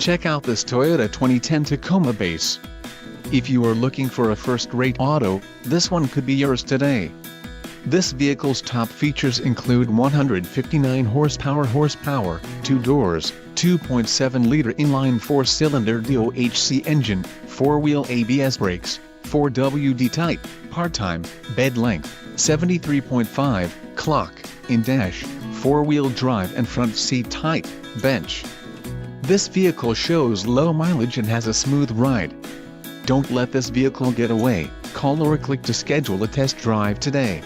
Check out this Toyota 2010 Tacoma base. If you are looking for a first-rate auto, this one could be yours today. This vehicle's top features include 159 horsepower, 2 doors, 2.7-liter inline 4-cylinder DOHC engine, 4-wheel ABS brakes, 4WD type, part-time, bed length, 73.5, clock, in-dash, 4-wheel drive and front seat type, bench. This vehicle shows low mileage and has a smooth ride. Don't let this vehicle get away. Call or click to schedule a test drive today.